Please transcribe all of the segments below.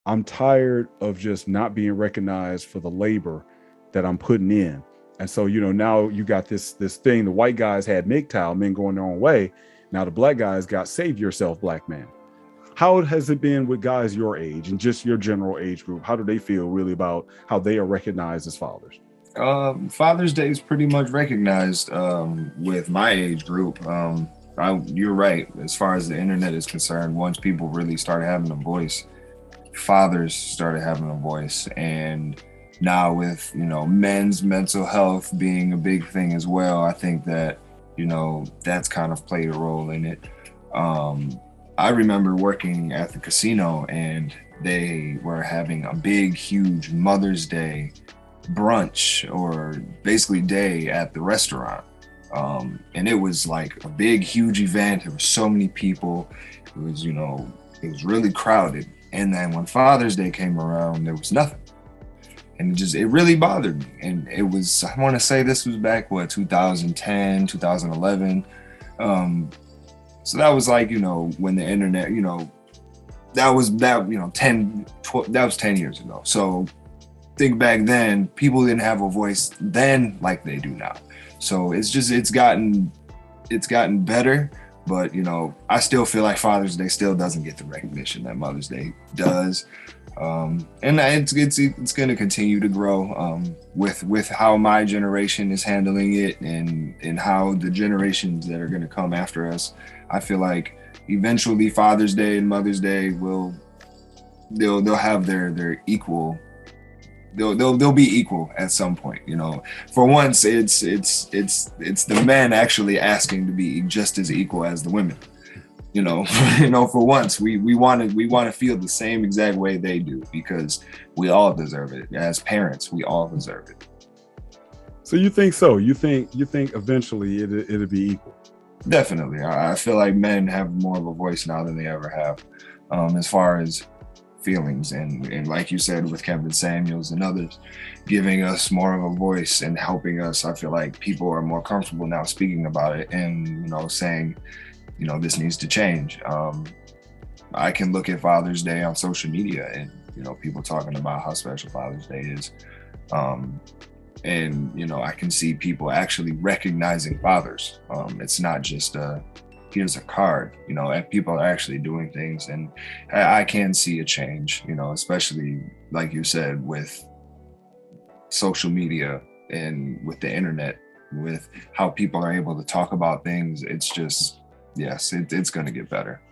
I'm tired of just not being recognized for the labor that I'm putting in. And so, now you got this thing. The white guys had MGTOW, men going their own way. Now the black guys got save yourself, black man. How has it been with guys your age and just your general age group? How do they feel really about how they are recognized as fathers? Father's Day is pretty much recognized with my age group. You're right. As far as the internet is concerned, once people really started having a voice, fathers started having a voice. And now with, men's mental health being a big thing as well, I think that, that's kind of played a role in it. I remember working at the casino and they were having a big, huge Mother's Day brunch or basically day at the restaurant. And it was like a big, huge event. There were so many people. It was really crowded. And then when Father's Day came around, there was nothing. And it really bothered me. And it was, I want to say this was back, 2010, 2011. So that was like, when the internet, that was 10 years ago. So think back then, people didn't have a voice then like they do now. So it's gotten better, but I still feel like Father's Day still doesn't get the recognition that Mother's Day does. And it's going to continue to grow with how my generation is handling it and how the generations that are going to come after us. I feel like eventually Father's Day and Mother's Day they'll have their equal. They'll be equal at some point. For once, it's the men actually asking to be just as equal as the women. For once, we want to feel the same exact way they do because we all deserve it. As parents, we all deserve it. So you think so? You think eventually it'll be equal? Definitely. I feel like men have more of a voice now than they ever have, as far as feelings and like you said with Kevin Samuels and others giving us more of a voice and helping us. I feel like people are more comfortable now speaking about it and saying this needs to change. I can look at Father's Day on social media and people talking about how special Father's Day is, and I can see people actually recognizing fathers. It's not just here's a card, and people are actually doing things, and I can see a change, especially like you said with social media and with the internet, with how people are able to talk about things. It's just, yes, it's going to get better.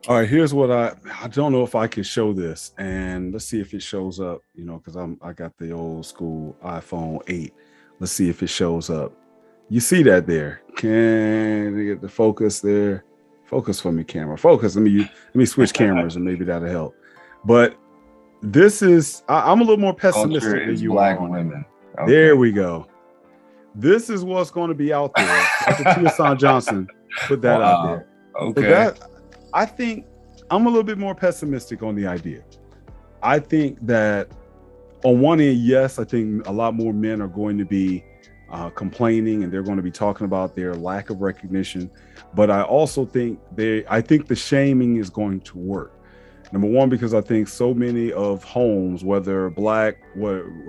All right, here's what I don't know if I can show this, and let's see if it shows up, because I got the old school iPhone 8. Let's see if it shows up. You see that there? Can you get the focus there? Focus for me, camera. Focus. Let me switch cameras and maybe that'll help. But this is I'm a little more pessimistic than you black are. Women. Okay. There we go. This is what's going to be out there. Dr. Tia Johnson put that out there. Okay. So I think I'm a little bit more pessimistic on the idea. I think that on one end, yes, I think a lot more men are going to be complaining and they're going to be talking about their lack of recognition. But I also think the shaming is going to work. Number one, because I think so many of homes, whether black,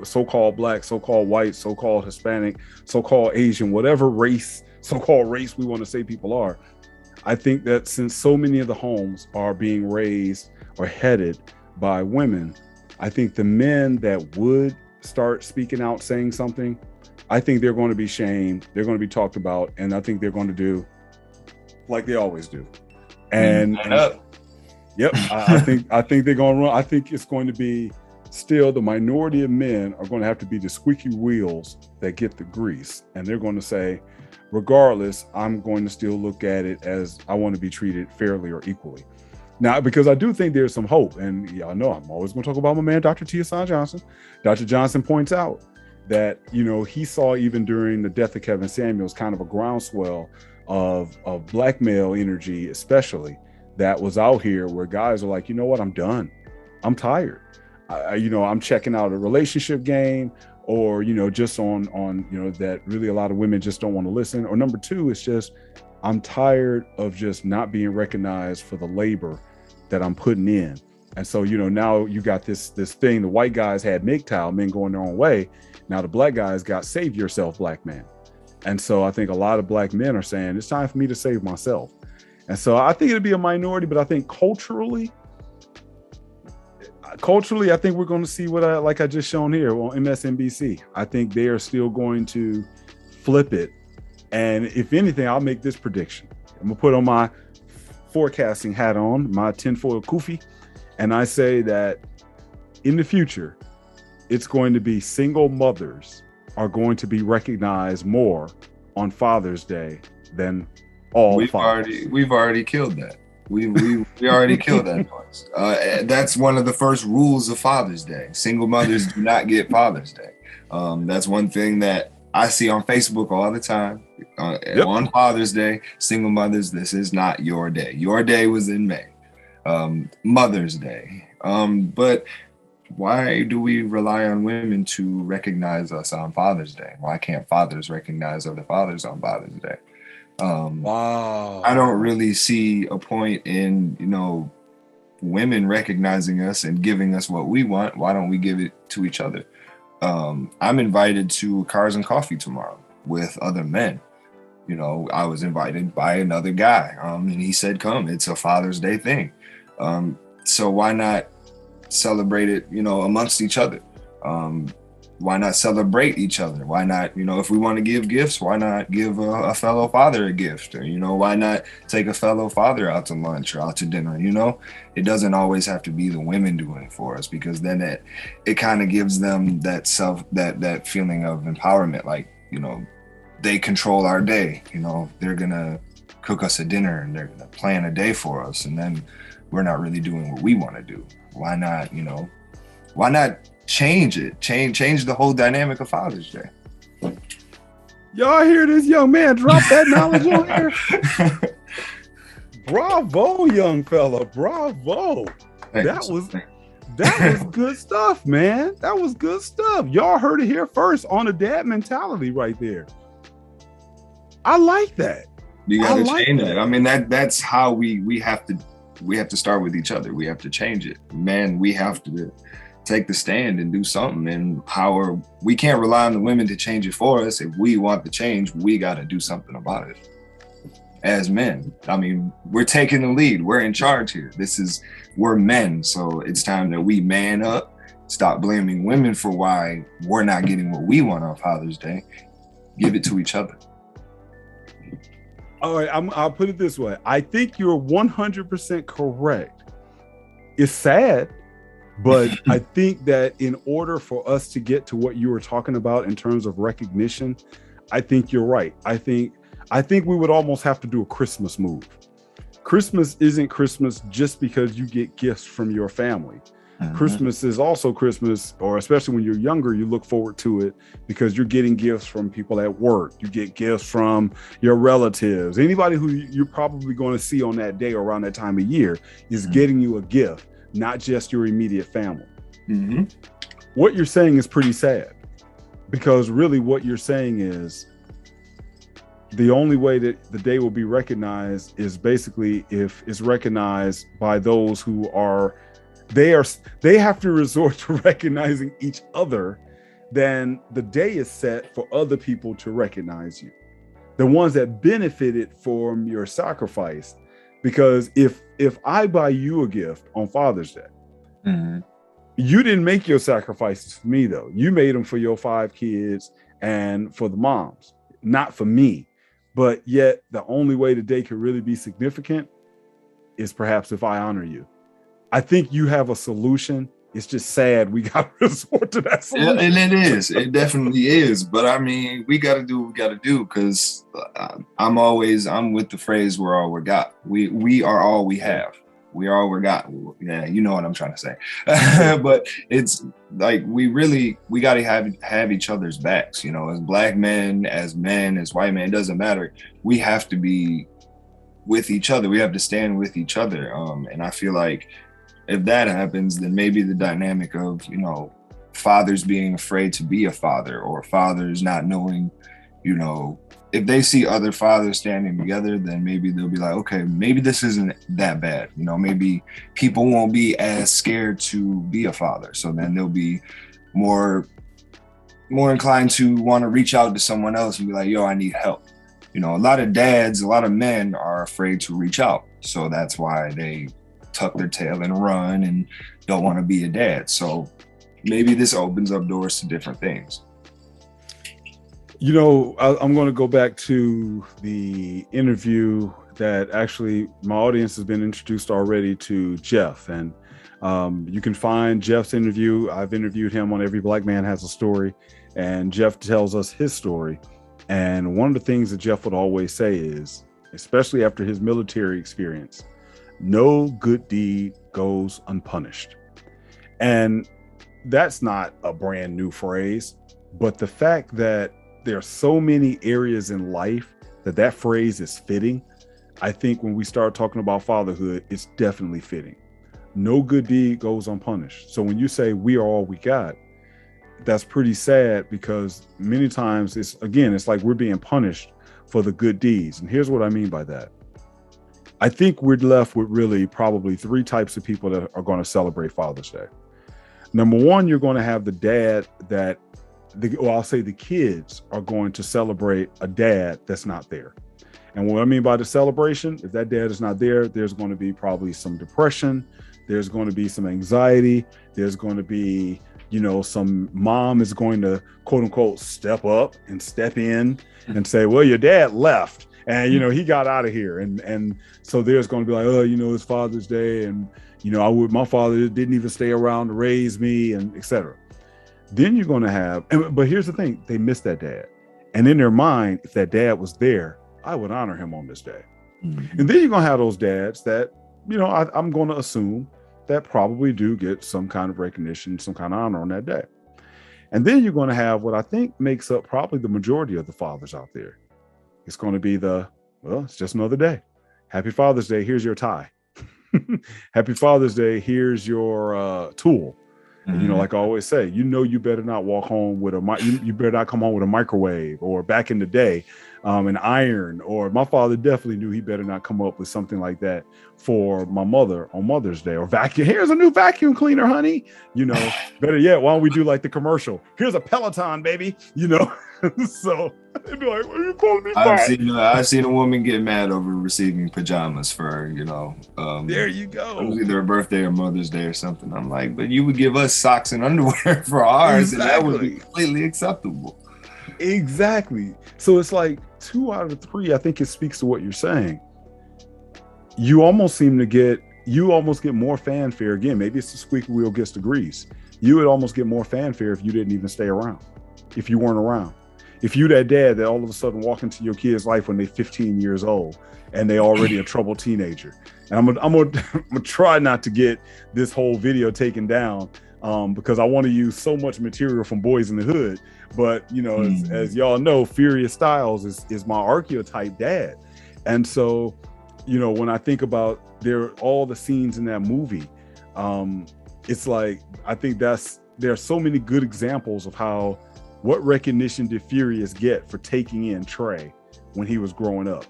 so-called black, so-called white, so-called Hispanic, so-called Asian, whatever race, so-called race we want to say people are, I think that since so many of the homes are being raised or headed by women, I think the men that would start speaking out, saying something, I think they're going to be shamed. They're going to be talked about. And I think they're going to do like they always do. Yep. I think they're going to run. I think it's going to be still the minority of men are going to have to be the squeaky wheels that get the grease. And they're going to say, regardless, I'm going to still look at it as I want to be treated fairly or equally. Now, because I do think there's some hope, and y'all know I'm always going to talk about my man, Dr. Tia Johnson. Dr. Johnson points out that, he saw even during the death of Kevin Samuels kind of a groundswell of black male energy, especially, that was out here where guys are like, you know what, I'm done. I'm tired. I'm checking out a relationship game, or, just on, that really a lot of women just don't want to listen. Or number two, it's just, I'm tired of just not being recognized for the labor that I'm putting in. And so, now you got this thing. The white guys had MGTOW, men going their own way. Now the black guys got save yourself, black man. And so I think a lot of black men are saying it's time for me to save myself. And so I think it'd be a minority, but I think culturally, I think we're going to see what I just shown here on MSNBC. I think they are still going to flip it. And if anything, I'll make this prediction. I'm gonna put on my forecasting hat on, my tinfoil kufi, and I say that in the future, it's going to be single mothers are going to be recognized more on Father's Day than all fathers. We've already killed that. We already killed that noise. That's one of the first rules of Father's Day. Single mothers do not get Father's Day. That's one thing that I see on Facebook all the time. On Father's Day, single mothers, this is not your day. Your day was in May. Mother's Day. But why do we rely on women to recognize us on Father's Day? Why can't fathers recognize other fathers on Father's Day? Wow. I don't really see a point in, women recognizing us and giving us what we want. Why don't we give it to each other? I'm invited to Cars and Coffee tomorrow with other men. I was invited by another guy, and he said, come, it's a Father's Day thing. So why not celebrate it, amongst each other? Why not celebrate each other? Why not, if we want to give gifts, why not give a fellow father a gift? Or, why not take a fellow father out to lunch or out to dinner? It doesn't always have to be the women doing it for us, because then it kind of gives them that that feeling of empowerment. Like, they control our day. They're going to cook us a dinner and they're going to plan a day for us. And then we're not really doing what we want to do. Why not, why not change it? Change the whole dynamic of Father's Day. Y'all hear this young man drop that knowledge on here? Bravo, young fella. Bravo. That was good stuff, man. That was good stuff. Y'all heard it here first on the dad mentality right there. I like that. You got to change it. I mean, that's how we have to start with each other. We have to change it. Man, we have to take the stand and do something. And we can't rely on the women to change it for us. If we want the change, we got to do something about it. As men, I mean, we're taking the lead. We're in charge here. We're men. So it's time that we man up, stop blaming women for why we're not getting what we want on Father's Day. Give it to each other. All right, I'll put it this way. I think you're 100% correct. It's sad, but I think that in order for us to get to what you were talking about in terms of recognition, I think you're right. I think we would almost have to do a Christmas move. Christmas isn't Christmas just because you get gifts from your family. Christmas is also Christmas, or especially when you're younger, you look forward to it because you're getting gifts from people at work. You get gifts from your relatives. Anybody who you're probably going to see on that day or around that time of year is getting you a gift, not just your immediate family. What you're saying is pretty sad, because really what you're saying is the only way that the day will be recognized is basically if it's recognized by those who they have to resort to recognizing each other. Then the day is set for other people to recognize you, the ones that benefited from your sacrifice. Because if I buy you a gift on Father's Day, you didn't make your sacrifices for me, though. You made them for your 5 kids and for the moms, not for me. But yet the only way the day could really be significant is perhaps if I honor you. I think you have a solution. It's just sad we got to resort to that solution. And it is. It definitely is. But I mean, we got to do what we got to do, because I'm with the phrase, we're all we got. We are all we have. We are all we got. Yeah, you know what I'm trying to say. But it's like we got to have each other's backs. As black men, as men, as white men, it doesn't matter. We have to be with each other. We have to stand with each other. And I feel like if that happens, then maybe the dynamic of, fathers being afraid to be a father, or fathers not knowing, you know, if they see other fathers standing together, then maybe they'll be like, okay, maybe this isn't that bad. You know, maybe people won't be as scared to be a father. So then they'll be more inclined to want to reach out to someone else and be like, yo, I need help. You know, a lot of dads, a lot of men are afraid to reach out. So that's why they tuck their tail and run and don't want to be a dad. So maybe this opens up doors to different things. You know, I'm going to go back to the interview that actually my audience has been introduced already to Jeff. And you can find Jeff's interview. I've interviewed him on Every Black Man Has a Story. And Jeff tells us his story. And one of the things that Jeff would always say is, especially after his military experience, no good deed goes unpunished. And that's not a brand new phrase, but the fact that there are so many areas in life that phrase is fitting, I think when we start talking about fatherhood, it's definitely fitting. No good deed goes unpunished. So when you say we are all we got, that's pretty sad, because many times it's like we're being punished for the good deeds. And here's what I mean by that. I think we're left with really probably three types of people that are going to celebrate Father's Day. Number one, you're going to have the dad that, I'll say the kids are going to celebrate a dad that's not there. And what I mean by the celebration, if that dad is not there, there's going to be probably some depression. There's going to be some anxiety. There's going to be, you know, some mom is going to quote unquote step up and step in and say, well, your dad left and, you know, he got out of here. And so there's going to be like, oh, you know, it's Father's Day. And, you know, my father didn't even stay around to raise me, and etc. Then you're going to have, but here's the thing, they miss that dad. And in their mind, if that dad was there, I would honor him on this day. Mm-hmm. And then you're going to have those dads that, you know, I'm going to assume that probably do get some kind of recognition, some kind of honor on that day. And then you're going to have what I think makes up probably the majority of the fathers out there. It's going to be it's just another day. Happy Father's Day. Here's your tie. Happy Father's Day. Here's your tool. And, you know, like I always say, you know, you better not walk home with you better not come home with a microwave, or back in the day, an iron, or my father definitely knew he better not come up with something like that for my mother on Mother's Day, or vacuum. Here's a new vacuum cleaner, honey. You know, better yet, why don't we do like the commercial? Here's a Peloton, baby. You know, so they'd be like, what are you calling me back? I've seen a woman get mad over receiving pajamas for, you know, there you go. It was either a birthday or Mother's Day or something. I'm like, but you would give us socks and underwear for ours, exactly. And that would be completely acceptable. Exactly. So it's like 2 out of 3, I think it speaks to what you're saying. You almost get more fanfare. Again, maybe it's the squeaky wheel gets the grease. You would almost get more fanfare if you didn't even stay around, if you weren't around. If you that dad that all of a sudden walk into your kid's life when they're 15 years old and they already a troubled teenager. And I'm gonna try not to get this whole video taken down, because I want to use so much material from Boys in the Hood. But, you know, as y'all know, Furious Styles is my archetype dad. And so, you know, when I think about all the scenes in that movie, it's like, I think there are so many good examples of what recognition did Furious get for taking in Trey when he was growing up?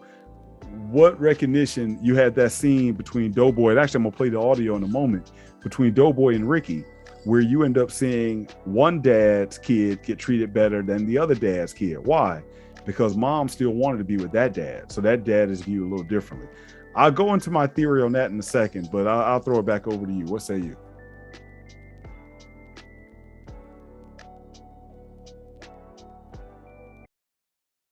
What recognition? You had that scene between Doughboy, and actually I'm gonna play the audio in a moment, between Doughboy and Ricky, where you end up seeing one dad's kid get treated better than the other dad's kid. Why? Because mom still wanted to be with that dad. So that dad is viewed a little differently. I'll go into my theory on that in a second, but I'll throw it back over to you. What say you?